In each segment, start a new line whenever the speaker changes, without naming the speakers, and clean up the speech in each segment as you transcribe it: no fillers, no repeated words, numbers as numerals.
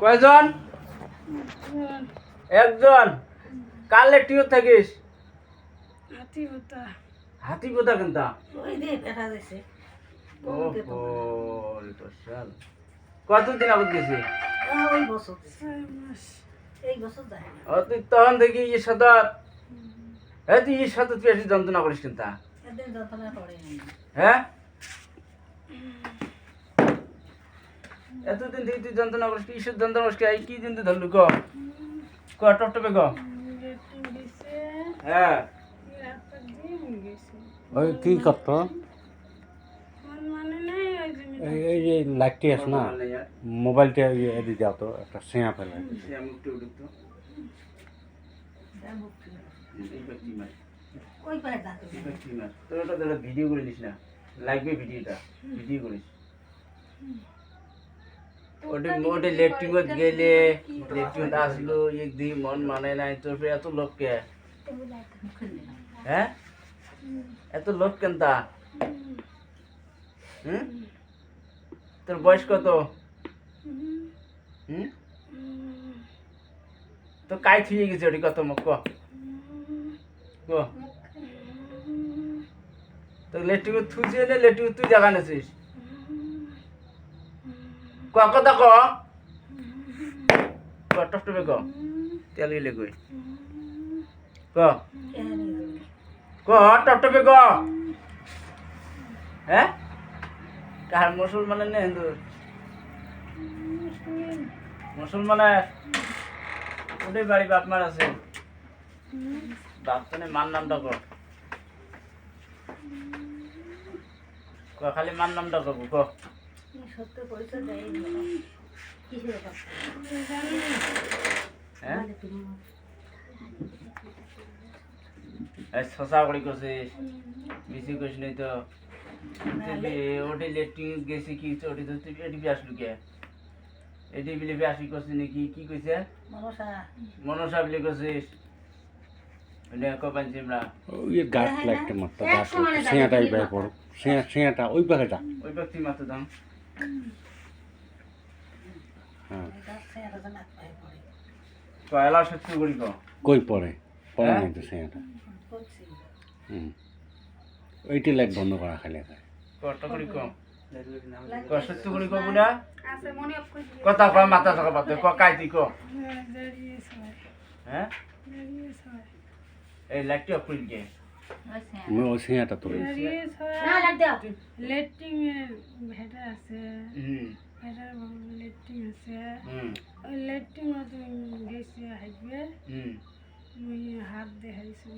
কয়জন? একজন। কার লেট্রিন থাকিস? হাতি পোতা কেনতা? কতদিন আগত গেছি? তুই তখন দেখি ইয়ের সাথে তুই ইয়ের সাথে তুই এসে যন্ত্রণা করিস কেনতা? হ্যাঁ, এতদিন থেকে তুই যন্ত্রণা করিস, কিসের যন্ত্রণা করিস? কি দিন তুই ধরলু? ক টপটপে ক। হ্যাঁ,
ওই কি করতো? এই যে লাইটটি আছে না, মোবাইলটা এদিকে যাও তো, একটা সেঁয়া ফেলে।
তোর ওটা ভিডিও করে নিস না, লাগবে ভিডিওটা, ভিডিও করিস। ওটা লেট্রিনত গেলে লেট্রিনত আসলো একদিন মন মানে নাই, তোর এত লোক কে? হ্যাঁ, এত লোক কেনতা? হুম, তোর বয়স কত? হুম, তো কাই থুয়ে গেছে ওটি কত মুখ ক? তো লেট্রিনত থুইছে না লেট্রিনত তুই জায়গা নেছিস? কথা ক টপটপে ক, তেল গেলে কই ক ক টপটপে ক। হ্যাঁ, কার মুসলমানের না হিন্দু? মুসলমানের। ওটাই বাড়ি বাপ মার আছে। বাপ তো মান নামটা ক, খালি মান নামটা কব ক। শশা করে করছিস, বেশি করিস নাই তো। ওটি লেট্রিন গেছি কি ওটি তো তুই এটি আসলু কে? এটি বিলে আসি করছিস নাকি? কি কইছে? মনসা বিলে করছিস?
ওই গাছ লাগতে মাত্র গাছ সেঁয়াটাই বের পড়ো, সেঁয়াটা ওই পাখে যা,
ওই ব্যক্তি মাত্র দাম।
হ্যাঁ
কয়লা সত্যি করি ক
কই পড়ে পড়ে নাই তো সেঁয়াটা। ওইটি লাইট বন্ধ করা খালি
কত করি ক সত্যি করি ক বুড়া কথা কয় মাথা থাকা পাতে ক কাইতি ক। হ্যাঁ, এই লাইটটি অফ করি কে?
ওই সেঁয়াটা তোলে
লেট্রিং ভেটা আছে, ভেটার লেট্রিং আছে, ওই লেট্রিং গেছে হাইবে মুই হাত দেখাইছি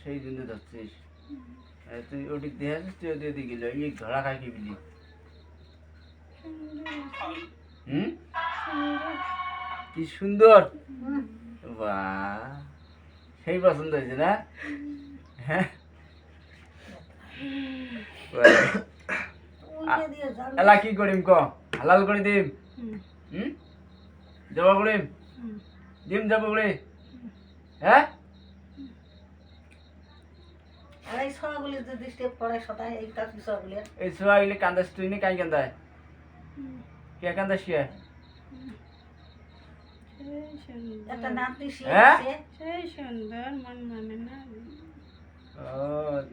সেই জন্য ধরছিস তুই? ওটি দেখাচ্ছিস তুই ওদের দিকে গেল এই ধরা খাই কি বিলি? কি সুন্দর, বাহ, সেই পছন্দ হয়েছে না? হ্যাঁ, এলা কি করিম ক? হালাল করে দিম? জবা করিম? দিম যাব করে? হ্যাঁ,
এই
সোয়া গেলে কান্দাস তুই নি? কাই কান্দায়? কে কান্দাস কে?
সেই সুন্দর মন মানে না।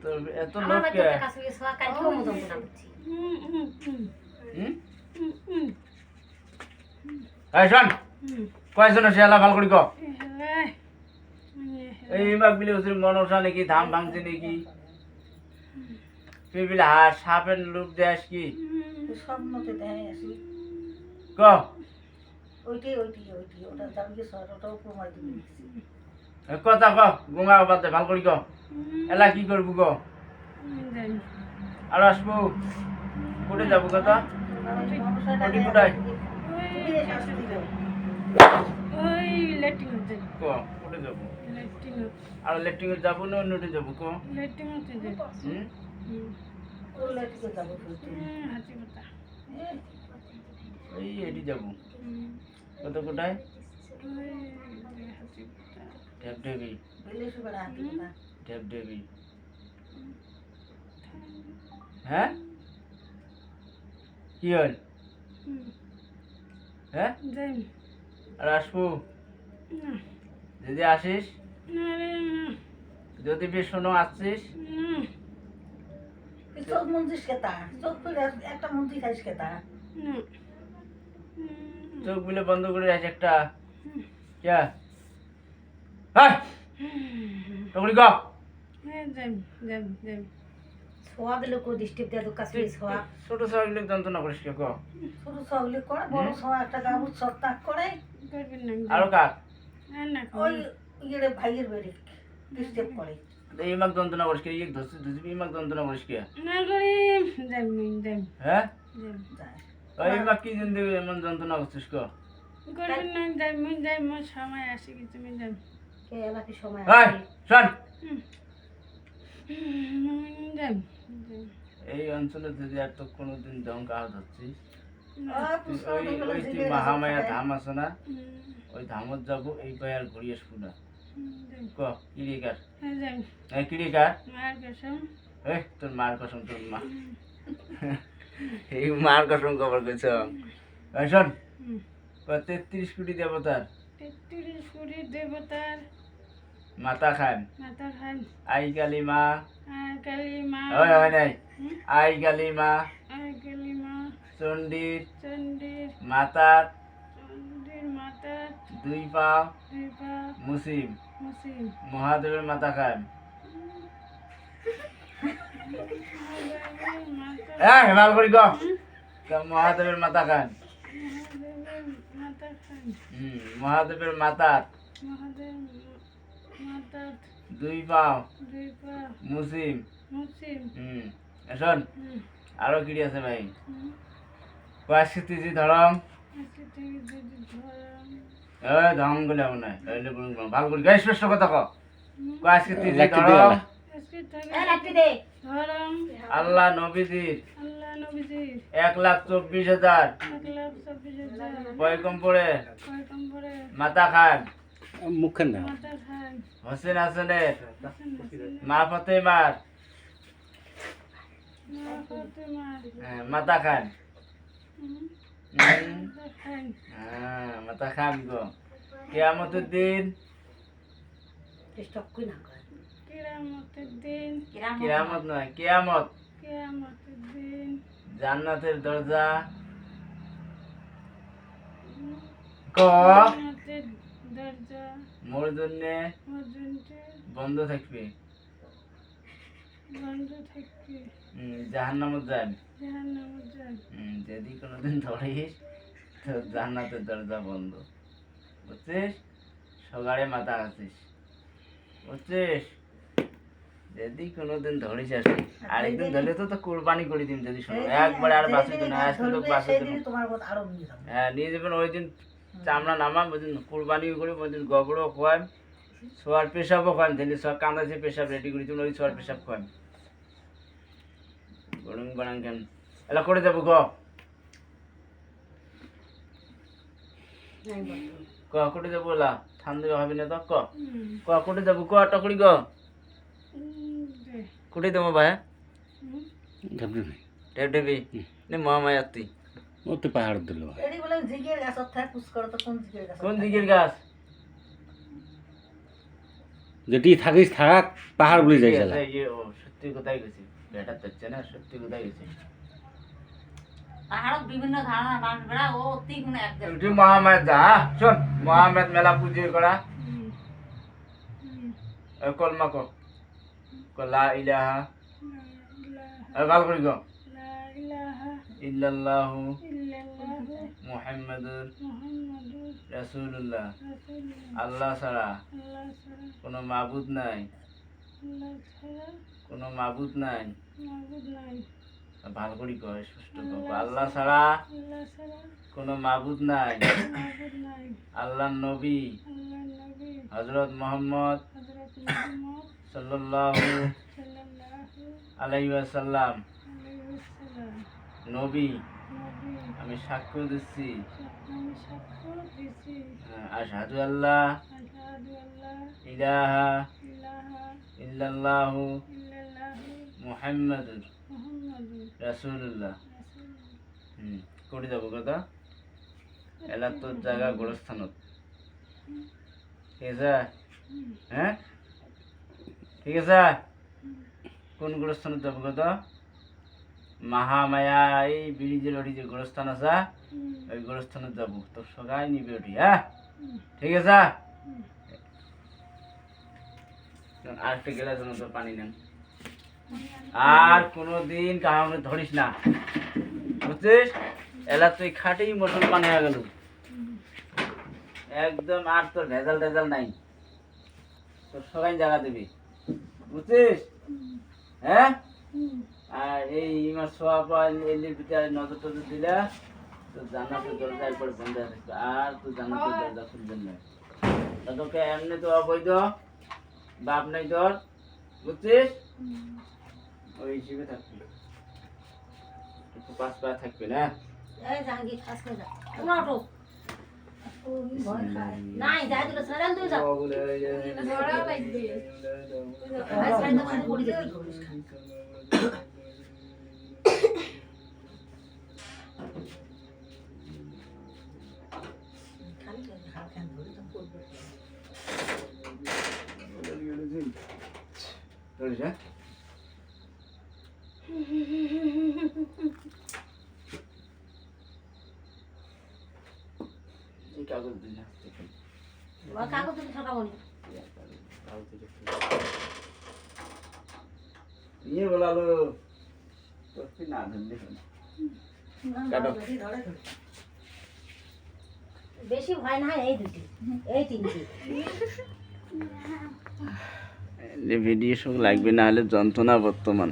তোর এত লোক কে? কয়জন আছে এলা ভাল করি ক? এই মাক বিলে মনসা নাকি ধান ভাঙছে নাকি? তুই বিলে সাপের লোক দেশ কি
স্বপ্নতে দেখাই আসি
ক?
ওইটাই ওটা দাম কি সর ওটাও প্রমাণ দিবি
কথা ক, গোঙা বাদে ভাল করি ক। এলা কি করবো ক? আর আসবো কোটে যাবো কথা? কোটি কোটায়
ওই লেট্রিং
ক কোটে যাবো? আর লেট্রিং যাবো না অন্যটে যাবো ক?
লেট্রিং
ওই এটি যাবো কত কোটায়? ঢেপ ঢেবি ঢেপ ঢেবি। হ্যাঁ, কি হল? হ্যাঁ
যাই
আর আসবো
না
যদি আসিস
না রে
যদি বেশ শোনো আসছিস
না
এই চোখ মন্দির কেতা চোখ তুলে একটা মন্দির খাইস কেতা
না
চোখ গুলো বন্ধ করে আছে একটা ক্যা হ্যাঁ টকরি গা
হ্যাঁ যাই যাই যাই
ছোয়া দিলে কো ডিস্ট্রিক্ট দিয়ে কাছে ছোয়া
ছোট শহরগুলো যন্ত্রণা করিস কে কো
ছোট ছোয়াগুলি করে বড় ছোয়া একটা গাবুর সব তাক করে
করবেন না
আরো কাক
না
ওই ইয়ে ভাইয়ের বেড়ে ডিস্ট্রিক্ট করে
এই মাক যন্ত্রণা করিস কে এক ধরছি ধরছি এই মাক যন্ত্রণা করিস কে
না করি যাই যাই
হ্যাঁ
যাই
যায়
ওই মাক কি জিন্দগি এমন যন্ত্রণা করছিস কো
করবেন না যাই মোর সময় আসে কি তুমি যাই
কে এলাকি সময়
হ্যাঁ শোন
যাই
এই অঞ্চলে যদি আর তো কোনোদিন দমকা আহত হচ্ছিস
আর
তুই
পুষ্কর
ওই
বলে
ওই তুই
জিগের
মহামায়া
গাছ
ধাম আছে না ওই ধামত যাবো এই পায়ে আর ঘুরিয়ে আসবো না ক কিরে কার
হ্যাঁ যাই
এই কিরে কার
মার কসম
এই তোর মার কসম তোর মা এই মার কসম খবর কইছ এই শোন 33 কোটি দেবতার
33 কোটি দেবতার
মাতা খান
মাতা খান
আই কালী মা
কালী মা
ওই ওই নাই আই কালী মা
কালী মা
চণ্ডীর
চণ্ডীর
মাতার
চণ্ডীর মাতা
দুই পা
দীপা
মুসিম
মুসিম
মহাদেবের মাতা খান
মাতা
এই হেমাল করি গ মহাদেবের মাতা খান
মহাদেবের মাতা খান
মহাদেবের মাতার
মহাদেব মাতা
দুই পাও
দীপা
মুসিম
মুসিম
শোন আরো কিড়ি আছে ভাই কয়াশিতি ধরম
আজকে থেকে যদি ধরম
এই ধরম বলে মনে হয় ভালো করি গাই স্পষ্ট কথা ক কয়াশিতি
লাঠি
ধরম
দিয়ে গেলা।
আজকে থেকে
এই লাঠি দে
ধরম
আল্লাহ নবীজির
আল্লাহ নবীজির
1,24,000
1,24,000
পয়গম্বরে
পয়গম্বরে
মাতা খান
মুখখান না
মাতা খান
হোসেন হাসানের মা ফতেমার
মা ফাতেমার
মাতা খান
মাতা খান
মাতা খান গো কিয়ামতের দিন
ডিস্ট্রিক্ট কই না করে
কিয়ামতের দিন
কিয়ামত নয় কিয়ামত
কিয়ামতের দিন
জান্নাতের দরজা ক
জান্নাতের দরজা
মোর জন্যে
মজুনতে
বন্ধ থাকবে
বন্ধ থাকবে
জাহান্নামত যান
জাহান্নামে যান
যদি কোনোদিন ধরিস তো জান্নাতের দরজা বন্ধ বুঝছিস সকালে মাথা আছিস বুঝছিস যদি কোনোদিন ধরিস আসি আরেকদিন ধরলে তো তো কোরবানি করে দিন যদি শোনো একবারে আর বাঁচি না আজকে তো বাঁচি
সেদিন তোমার কথা আরো নিয়ে যাবো
হ্যাঁ নিয়ে যাবেন ওই দিন চামড়া নামাম ওই দিন কোরবানি করে ওই দিন গোবরও খোয়াম সোয়ার পেশাবও খোয়াম দিলি সব কান্দাছে পেশাব রেডি করে দিন ওই সোয়ার পেশাব খোয়াম গরম বানাং কেন এলা করে যাবো গ
নাই বলতো
ক করে যাবো এলা ঠান্ডা হবে না তো ক করে যাবো ক টকরি গ কুটে দেবো ভাই
ঘাবড়ি নাই
টেপ টেপি নে মহামায়াতি
ও তো পাহাড় দিল ভাই
এটি বলে জিগের গাছ থাকে পুষ্কর তো কোন জিগের গাছ
কোন দিকের গাছ
যেটি থাকিস থাক পাহাড় বলে যাই
আচ্ছা, এই যে ও সত্যি কথাই গেছি বেটা হচ্ছে না সত্যি কথাই গেছি
পাহাড়ত বিভিন্ন ধারণা বাস বেড়া ও অতি গুণ এক দেশ
উঠি মহামায়াত যা হ্যাঁ? শোন মহামায়াত মেলা পুজো করা কলমা ক লা ইলাহা ভালো করি গ
লা ইলাহা
ইল্লাল্লাহু
ইল্লাল্লাহু
মুহাম্মাদুর
মুহাম্মাদুর
রাসূলুল্লাহ
রাসূলুল্লাহ
আল্লাহ ছাড়া
আল্লাহ ছাড়া
কোনো মাবুদ নাই
আল্লাহ ছাড়া
কোনো মাবুদ নাই
মাবুদ নাই
ভালো করি কয় সুস্থ ক আল্লাহ ছাড়া
আল্লাহ ছাড়া
কোনো মাবুদ নাই
মাবুদ নাই
আল্লাহ নবী
আল্লাহ নবী
হযরত মুহাম্মদ
হযরত মুহাম্মদ
সাল্লাল্লাহু
সাল্লাল্লাহু
আলাইহি ওয়াসাল্লাম
আলাইহি ওয়াসাল্লাম
নবী
নবী
আমি সাক্ষ্য দিচ্ছি
আমি সাক্ষ্য দিছি
আশহাদু আল্লাহ
আশহাদু আল্লাহ
ইলাহা
ইলাহা
ইল্লাল্লাহু
ইল্লাল্লাহু
মুহাম্মাদুর
মুহাম্মাদুর
রাসূলুল্লাহ
রাসূলুল্লাহ
হুম কোটি যাব কথা এলা তোর জায়গা গোরস্থানত ঠিক আছে হ্যাঁ ঠিক আছে কোন গোরস্থানত যাব কথা মহামায়া এই ব্রিজের ওটি যে গোরস্থান আছে ওই গোরস্থানত যাব তোর সবাই নিবে ওটি হ্যাঁ ঠিক আছে আরেকটা গেলাস মতো পানি নেন আর কোনোদিন কাউকে ধরিস না বুঝছিস এলা তুই খাটেই মোটর পানি হয়ে গেল একদম আর তোর ভেজাল টেজাল নাই তোর সবাই জায়গা দিবি বুঝছিস হ্যাঁ আর এই ইমার সোয়া এলির ভিতরে নজর টজর দিলে তোর জান্নাতের দরজা একবার বন্ধ হয়ে থাকবে আর তোর জান্নাতের দরজা খুলবেন না তোকে এমনি তো অবৈধ বাপ নাই তোর বুঝছিস ওই হিসেবে থাকবি একটু পাঁচ পা থাকবে না
এই জাহাঙ্গীর খাস করে যা তোমরা ওঠো ভয় খায় নাই যাই দিলে সারাল তুই যা
ধরা লাগবে
ভাই সাইড খালি পড়ি দেখি করিস খালি হাল খান ধরে তো পড়বে
ধরিস হ্যাঁ এই কাগজ দিন না
কাগজ তুমি ঠকাবো না
নিয়ে বলালো তোর কি না ধরলে কাটো।
বেশি ভয় না এই দুটি এই তিনটি
ভিডিও সব লাগবে না হলে যন্ত্রণা বর্তমান